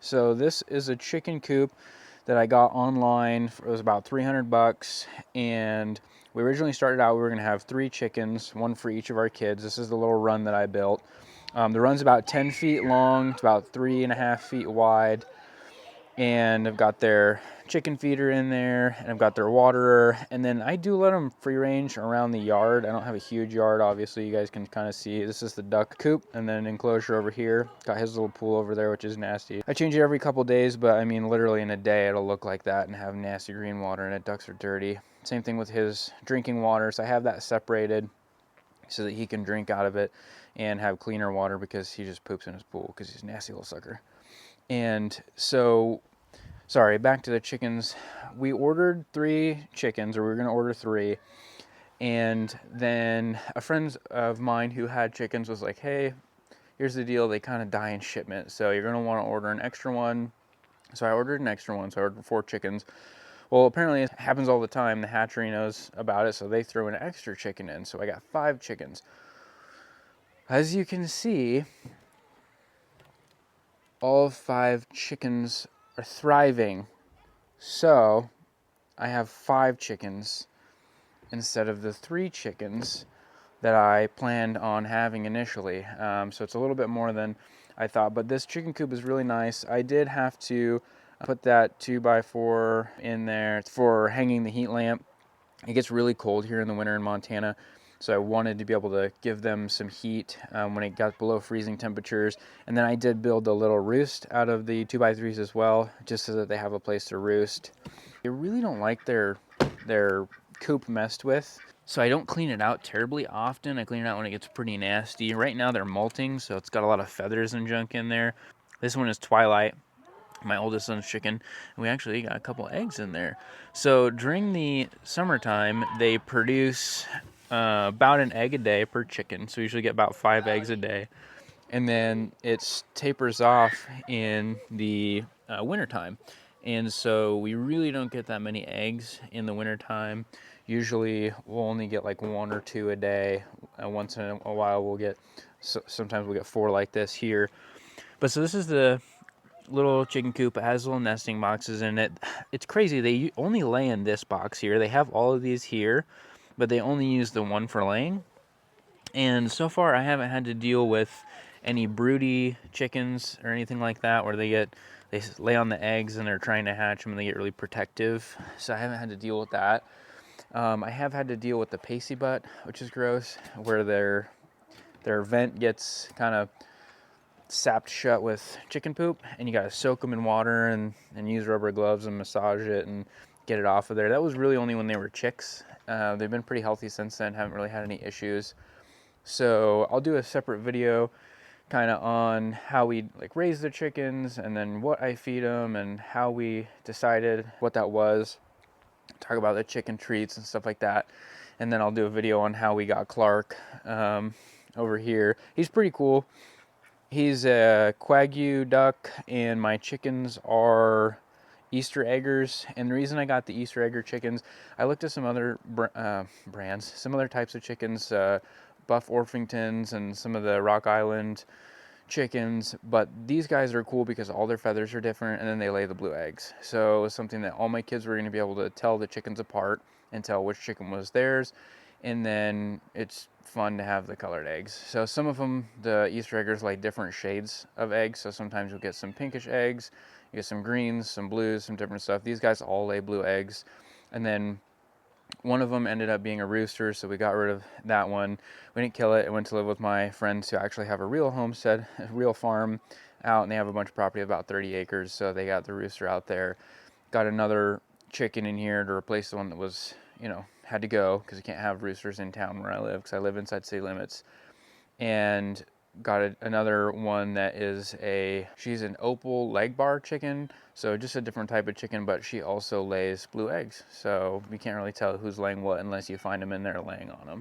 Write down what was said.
So this is a chicken coop that I got online. It was about 300 bucks, and we originally started out, we were gonna have 3 chickens, one for each of our kids. This is the little run that I built. The run's about 10 feet long, it's about 3.5 feet wide, and I've got their chicken feeder in there, and I've got their waterer, and then I do let them free range around the yard. I don't have a huge yard, obviously. You guys can kind of see. This is the duck coop, and then an enclosure over here. Got his little pool over there, which is nasty. I change it every couple days, but I mean, literally in a day, it'll look like that and have nasty green water in it. Ducks are dirty. Same thing with his drinking water, so I have that separated so that he can drink out of it and have cleaner water, because he just poops in his pool because he's a nasty little sucker. And so, sorry, back to the chickens. We ordered 3 chickens, or we were gonna order 3, and then a friend of mine who had chickens was like, hey, here's the deal, they kind of die in shipment, so you're gonna want to order an extra one. So I ordered an extra one, so I ordered 4 chickens. Well, apparently it happens all the time. The hatchery knows about it, so they threw an extra chicken in, so I got 5 chickens. As you can see, all 5 chickens are thriving. So I have 5 chickens instead of the 3 chickens that I planned on having initially. So it's a little bit more than I thought, but this chicken coop is really nice. I did have to put that 2x4 in there for hanging the heat lamp. It gets really cold here in the winter in Montana, so I wanted to be able to give them some heat when it got below freezing temperatures. And then I did build a little roost out of the 2x3s as well, just so that they have a place to roost. They really don't like their coop messed with, so I don't clean it out terribly often. I clean it out when it gets pretty nasty. Right now they're molting, so it's got a lot of feathers and junk in there. This one is Twilight, my oldest son's chicken, and we actually got a couple eggs in there. So during the summertime, they produce about an egg a day per chicken, so we usually get about 5 eggs a day. And then it tapers off in the wintertime. And so we really don't get that many eggs in the wintertime. Usually we'll only get like 1 or 2 a day. Once in a while we'll get, sometimes we'll get 4 like this here. But so this is the little chicken coop. It has little nesting boxes in it. It's crazy, they only lay in this box here. They have all of these here, but they only use the one for laying. And so far I haven't had to deal with any broody chickens or anything like that, where they lay on the eggs and they're trying to hatch them and they get really protective. So I haven't had to deal with that. I have had to deal with the pasty butt, which is gross, where their vent gets kind of sapped shut with chicken poop, and you gotta soak them in water and use rubber gloves and massage it and get it off of there. That was really only when they were chicks. They've been pretty healthy since then, haven't really had any issues. So I'll do a separate video kind of on how we like raise the chickens, and then what I feed them, and how we decided what that was. Talk about the chicken treats and stuff like that. And then I'll do a video on how we got Clark over here. He's pretty cool. He's a Wagyu duck, and my chickens are Easter eggers. And the reason I got the Easter egger chickens, I looked at some other brands, some other types of chickens, Buff Orpingtons and some of the Rock Island chickens, but these guys are cool because all their feathers are different, and then they lay the blue eggs. So it was something that all my kids were going to be able to tell the chickens apart and tell which chicken was theirs. And then it's fun to have the colored eggs. So some of them, the Easter eggers, lay different shades of eggs. So sometimes you'll get some pinkish eggs, you get some greens, some blues, some different stuff. These guys all lay blue eggs. And then one of them ended up being a rooster, so we got rid of that one. We didn't kill it. It went to live with my friends who actually have a real homestead, a real farm out, and they have a bunch of property, about 30 acres, so they got the rooster out there. Got another chicken in here to replace the one that was, had to go, because you can't have roosters in town where I live, because I live inside city limits. And got another one that is she's an opal leg bar chicken, so just a different type of chicken, but she also lays blue eggs, so you can't really tell who's laying what unless you find them in there laying on them.